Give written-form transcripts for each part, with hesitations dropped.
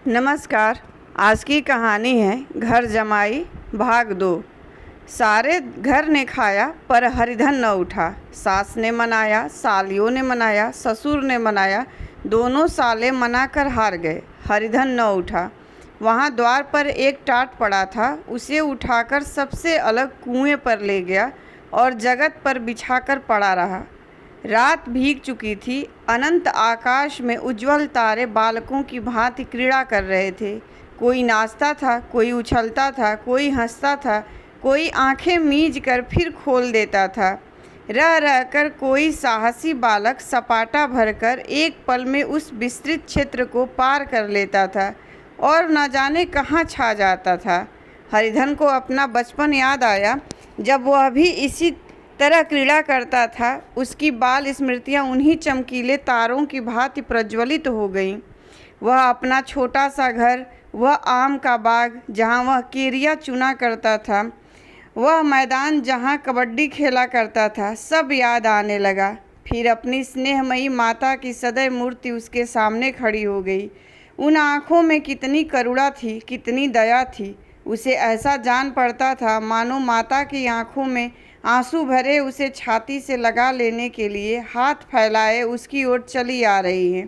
नमस्कार। आज की कहानी है घर जमाई भाग 2। सारे घर ने खाया पर हरिधन न उठा। सास ने मनाया, सालियों ने मनाया, ससुर ने मनाया, दोनों साले मनाकर हार गए। हरिधन न उठा। वहाँ द्वार पर एक टाट पड़ा था, उसे उठाकर सबसे अलग कुएं पर ले गया और जगत पर बिछाकर पड़ा रहा। रात भीग चुकी थी। अनंत आकाश में उज्ज्वल तारे बालकों की भांति क्रीड़ा कर रहे थे। कोई नाचता था, कोई उछलता था, कोई हंसता था, कोई आंखें मीज कर फिर खोल देता था। रह रहकर कोई साहसी बालक सपाटा भरकर एक पल में उस विस्तृत क्षेत्र को पार कर लेता था और न जाने कहाँ छा जाता था। हरिधन को अपना बचपन याद आया, जब वह भी इसी तरह क्रीड़ा करता था। उसकी बाल स्मृतियाँ उन्हीं चमकीले तारों की भांति प्रज्वलित हो गईं। वह अपना छोटा सा घर, वह आम का बाग जहाँ वह केरिया चुना करता था, वह मैदान जहाँ कबड्डी खेला करता था, सब याद आने लगा। फिर अपनी स्नेहमयी माता की सदैव मूर्ति उसके सामने खड़ी हो गई। उन आँखों में कितनी करुणा थी, कितनी दया थी। उसे ऐसा जान पड़ता था मानो माता की आँखों में आंसू भरे उसे छाती से लगा लेने के लिए हाथ फैलाए उसकी ओर चली आ रही है।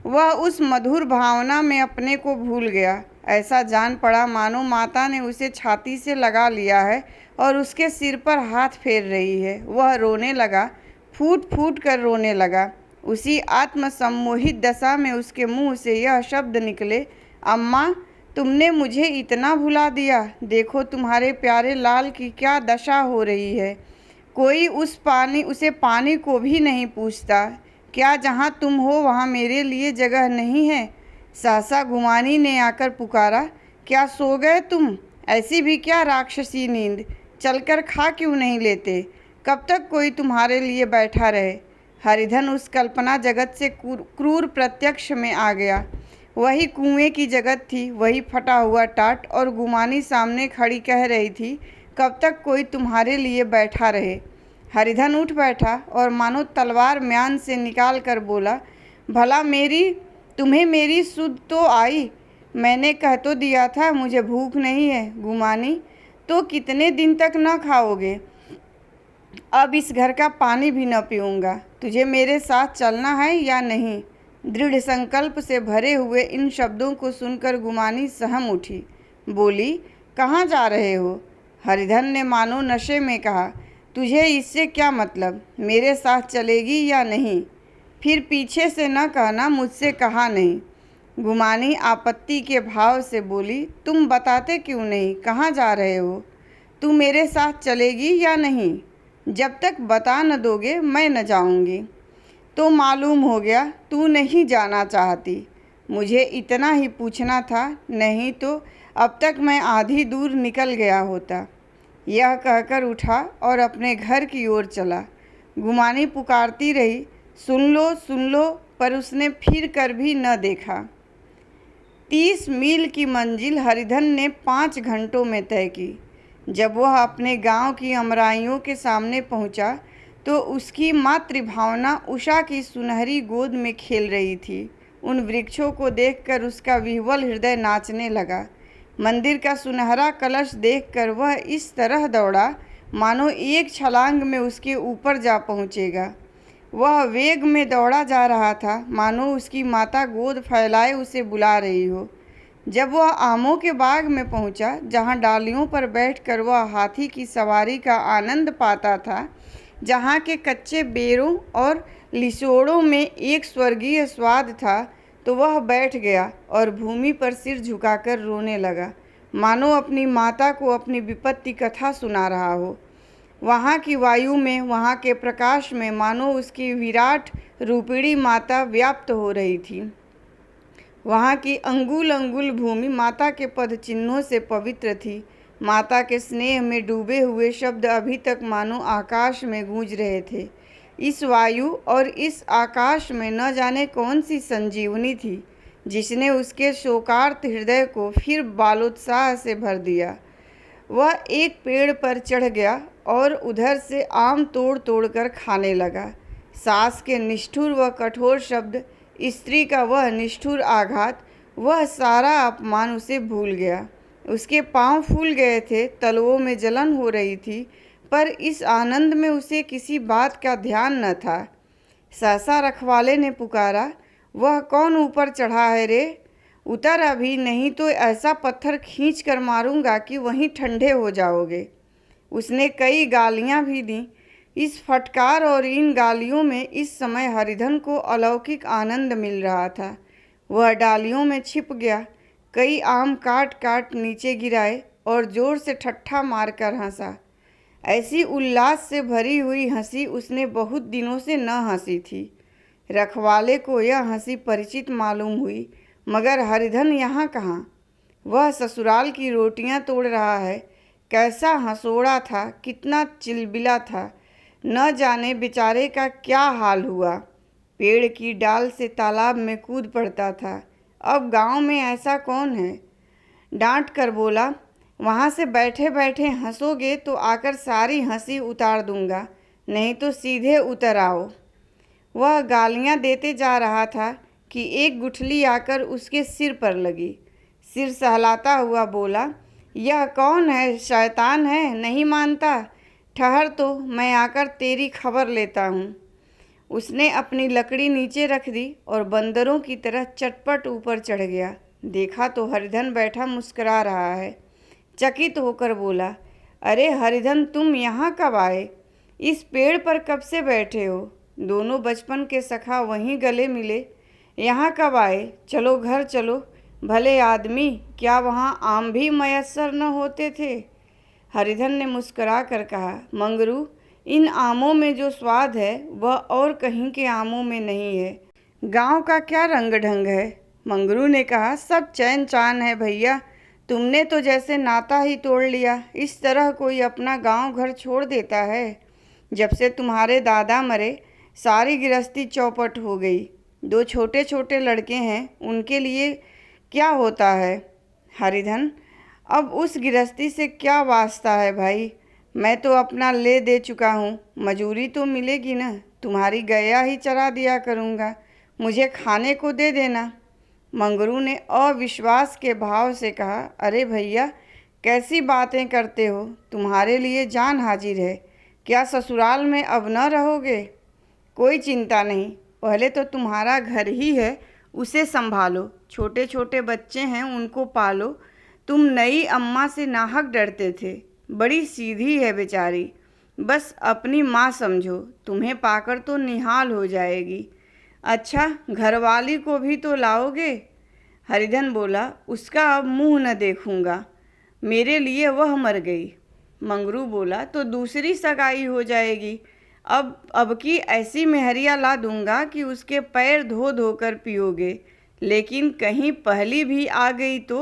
वह उस मधुर भावना में अपने को भूल गया। ऐसा जान पड़ा मानो माता ने उसे छाती से लगा लिया है और उसके सिर पर हाथ फेर रही है। वह रोने लगा, फूट फूट कर रोने लगा। उसी आत्मसम्मोहित दशा में उसके मुंह से यह शब्द निकले, अम्मा, तुमने मुझे इतना भुला दिया। देखो तुम्हारे प्यारे लाल की क्या दशा हो रही है। कोई उसे पानी को भी नहीं पूछता। क्या जहाँ तुम हो वहाँ मेरे लिए जगह नहीं है? सहसा गुमानी ने आकर पुकारा, क्या सो गए तुम? ऐसी भी क्या राक्षसी नींद? चलकर खा क्यों नहीं लेते? कब तक कोई तुम्हारे लिए बैठा रहे? हरिधन उस कल्पना जगत से क्रूर प्रत्यक्ष में आ गया। वही कुएं की जगत थी, वही फटा हुआ टाट, और गुमानी सामने खड़ी कह रही थी, कब तक कोई तुम्हारे लिए बैठा रहे। हरिधन उठ बैठा और मानो तलवार म्यान से निकाल कर बोला, भला तुम्हें मेरी सुध तो आई? मैंने कह तो दिया था मुझे भूख नहीं है। गुमानी, तो कितने दिन तक न खाओगे? अब इस घर का पानी भी न पीऊँगा। तुझे मेरे साथ चलना है या नहीं? दृढ़ संकल्प से भरे हुए इन शब्दों को सुनकर गुमानी सहम उठी। बोली, कहाँ जा रहे हो? हरिधन ने मानो नशे में कहा, तुझे इससे क्या मतलब? मेरे साथ चलेगी या नहीं? फिर पीछे से न कहना मुझसे कहा नहीं। गुमानी आपत्ति के भाव से बोली, तुम बताते क्यों नहीं? कहाँ जा रहे हो? तू मेरे साथ चलेगी या नहीं? जब तक बता न दोगे मैं न जाऊँगी। तो मालूम हो गया तू नहीं जाना चाहती। मुझे इतना ही पूछना था, नहीं तो अब तक मैं आधी दूर निकल गया होता। यह कहकर उठा और अपने घर की ओर चला। गुमानी पुकारती रही, सुन लो, पर उसने फिर कर भी न देखा। 30 मील की मंजिल हरिधन ने 5 घंटों में तय की। जब वह अपने गांव की अमराइयों के सामने पहुंचा तो उसकी मातृभावना उषा की सुनहरी गोद में खेल रही थी। उन वृक्षों को देखकर उसका विह्वल हृदय नाचने लगा। मंदिर का सुनहरा कलश देखकर वह इस तरह दौड़ा मानो एक छलांग में उसके ऊपर जा पहुँचेगा। वह वेग में दौड़ा जा रहा था मानो उसकी माता गोद फैलाए उसे बुला रही हो। जब वह आमों के बाग में पहुंचा, जहां डालियों पर बैठकर वह हाथी की सवारी का आनंद पाता था, जहाँ के कच्चे बेरों और लिसोड़ों में एक स्वर्गीय स्वाद था, तो वह बैठ गया और भूमि पर सिर झुकाकर रोने लगा, मानो अपनी माता को अपनी विपत्ति कथा सुना रहा हो। वहाँ की वायु में, वहाँ के प्रकाश में मानो उसकी विराट रूपिणी माता व्याप्त हो रही थी। वहाँ की अंगुल अंगुल भूमि माता के पद चिन्हों से पवित्र थी। माता के स्नेह में डूबे हुए शब्द अभी तक मानो आकाश में गूंज रहे थे। इस वायु और इस आकाश में न जाने कौन सी संजीवनी थी, जिसने उसके शोकार्त हृदय को फिर बालोत्साह से भर दिया। वह एक पेड़ पर चढ़ गया और उधर से आम तोड़ तोड़ कर खाने लगा। सास के निष्ठुर व कठोर शब्द, स्त्री का वह निष्ठुर आघात, वह सारा अपमान उसे भूल गया। उसके पांव फूल गए थे, तलवों में जलन हो रही थी, पर इस आनंद में उसे किसी बात का ध्यान न था। सहसा रखवाले ने पुकारा, वह कौन ऊपर चढ़ा है रे? उतर अभी, नहीं तो ऐसा पत्थर खींच कर मारूंगा कि वहीं ठंडे हो जाओगे। उसने कई गालियां भी दी। इस फटकार और इन गालियों में इस समय हरिधन को अलौकिक आनंद मिल रहा था। वह डालियों में छिप गया, कई आम काट काट नीचे गिराए और जोर से ठट्ठा मारकर हंसा। ऐसी उल्लास से भरी हुई हंसी उसने बहुत दिनों से न हंसी थी। रखवाले को यह हंसी परिचित मालूम हुई, मगर हरिधन यहाँ कहाँ? वह ससुराल की रोटियां तोड़ रहा है। कैसा हंसोड़ा था, कितना चिलबिला था, न जाने बेचारे का क्या हाल हुआ। पेड़ की डाल से तालाब में कूद पड़ता था। अब गांव में ऐसा कौन है? डांट कर बोला, वहाँ से बैठे बैठे हंसोगे तो आकर सारी हंसी उतार दूंगा, नहीं तो सीधे उतर आओ। वह गालियाँ देते जा रहा था कि एक गुठली आकर उसके सिर पर लगी। सिर सहलाता हुआ बोला, यह कौन है? शैतान है? नहीं मानता? ठहर तो मैं आकर तेरी खबर लेता हूँ। उसने अपनी लकड़ी नीचे रख दी और बंदरों की तरह चटपट ऊपर चढ़ गया। देखा तो हरिधन बैठा मुस्कुरा रहा है। चकित होकर बोला, अरे हरिधन, तुम यहाँ कब आए? इस पेड़ पर कब से बैठे हो? दोनों बचपन के सखा वहीं गले मिले। यहाँ कब आए? चलो घर चलो। भले आदमी, क्या वहाँ आम भी मयस्सर न होते थे? हरिधन ने मुस्कुरा कर कहा, मंगरू, इन आमों में जो स्वाद है वह और कहीं के आमों में नहीं है। गांव का क्या रंग ढंग है? मंगरू ने कहा, सब चैन चान है भैया। तुमने तो जैसे नाता ही तोड़ लिया। इस तरह कोई अपना गांव घर छोड़ देता है? जब से तुम्हारे दादा मरे सारी गृहस्थी चौपट हो गई। 2 छोटे छोटे लड़के हैं, उनके लिए क्या होता है? हरिधन, अब उस गृहस्थी से क्या वास्ता है भाई? मैं तो अपना ले दे चुका हूँ। मजूरी तो मिलेगी ना? तुम्हारी गैया ही चरा दिया करूँगा, मुझे खाने को दे देना। मंगरू ने अविश्वास के भाव से कहा, अरे भैया, कैसी बातें करते हो? तुम्हारे लिए जान हाजिर है। क्या ससुराल में अब न रहोगे? कोई चिंता नहीं, पहले तो तुम्हारा घर ही है, उसे संभालो। छोटे छोटे बच्चे हैं, उनको पालो। तुम नई अम्मा से नाहक डरते थे, बड़ी सीधी है बेचारी, बस अपनी माँ समझो। तुम्हें पाकर तो निहाल हो जाएगी। अच्छा, घरवाली को भी तो लाओगे? हरिधन बोला, उसका अब मुंह न देखूंगा, मेरे लिए वह मर गई। मंगरू बोला, तो दूसरी सगाई हो जाएगी। अब की ऐसी मेहरिया ला दूंगा कि उसके पैर धो धो कर पियोगे। लेकिन कहीं पहली भी आ गई तो?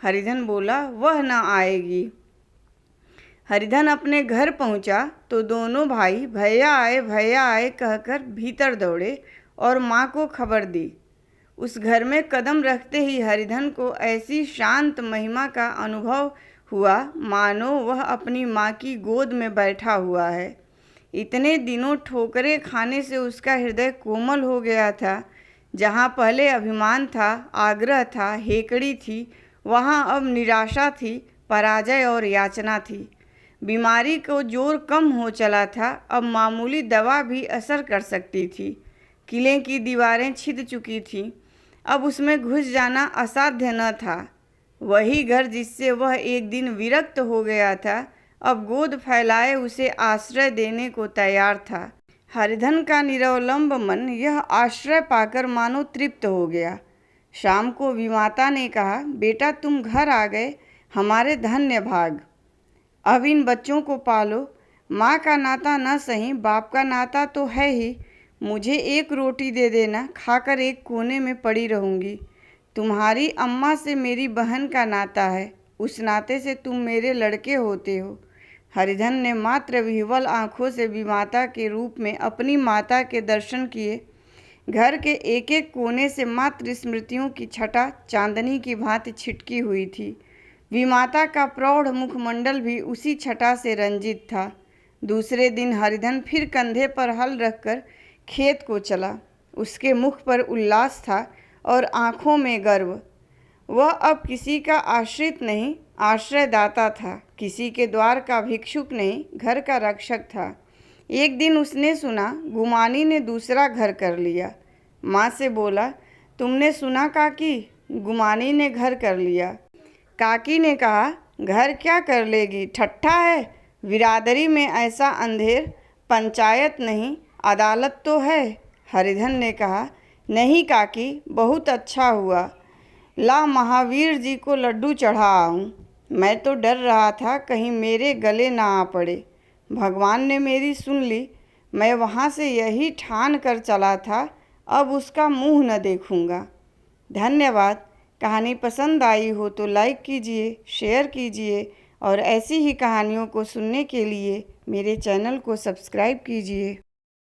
हरिधन बोला, वह न आएगी। हरिधन अपने घर पहुंचा तो दोनों भाई भैया आए कहकर भीतर दौड़े और माँ को खबर दी। उस घर में कदम रखते ही हरिधन को ऐसी शांत महिमा का अनुभव हुआ मानो वह अपनी माँ की गोद में बैठा हुआ है। इतने दिनों ठोकरें खाने से उसका हृदय कोमल हो गया था। जहाँ पहले अभिमान था, आग्रह था, हेकड़ी थी, वहाँ अब निराशा थी, पराजय और याचना थी। बीमारी को जोर कम हो चला था, अब मामूली दवा भी असर कर सकती थी। किले की दीवारें छिद चुकी थीं, अब उसमें घुस जाना असाध्य न था। वही घर जिससे वह एक दिन विरक्त हो गया था, अब गोद फैलाए उसे आश्रय देने को तैयार था। हरिधन का निरवलंब मन यह आश्रय पाकर मानो तृप्त हो गया। शाम को विमाता ने कहा, बेटा तुम घर आ गए, हमारे धन्य भाग। अब इन बच्चों को पालो। माँ का नाता न सही, बाप का नाता तो है ही। मुझे एक रोटी दे देना, खाकर एक कोने में पड़ी रहूँगी। तुम्हारी अम्मा से मेरी बहन का नाता है, उस नाते से तुम मेरे लड़के होते हो। हरिधन ने मात्र विह्वल आँखों से विमाता के रूप में अपनी माता के दर्शन किए। घर के एक एक कोने से मात्र स्मृतियों की छटा चांदनी की भांति छिटकी हुई थी। विमाता का प्रौढ़ मुखमंडल भी उसी छटा से रंजित था। दूसरे दिन हरिधन फिर कंधे पर हल रखकर खेत को चला। उसके मुख पर उल्लास था और आँखों में गर्व। वह अब किसी का आश्रित नहीं, आश्रयदाता था, किसी के द्वार का भिक्षुक नहीं, घर का रक्षक था। एक दिन उसने सुना गुमानी ने दूसरा घर कर लिया। माँ से बोला, तुमने सुना काकी, गुमानी ने घर कर लिया। काकी ने कहा, घर क्या कर लेगी, ठट्ठा है। बिरादरी में ऐसा अंधेर, पंचायत नहीं अदालत तो है। हरिधन ने कहा, नहीं काकी, बहुत अच्छा हुआ। ला महावीर जी को लड्डू चढ़ा आऊँ। मैं तो डर रहा था कहीं मेरे गले ना आ पड़े। भगवान ने मेरी सुन ली। मैं वहाँ से यही ठान कर चला था, अब उसका मुंह न देखूँगा। धन्यवाद। कहानी पसंद आई हो तो लाइक कीजिए, शेयर कीजिए और ऐसी ही कहानियों को सुनने के लिए मेरे चैनल को सब्सक्राइब कीजिए।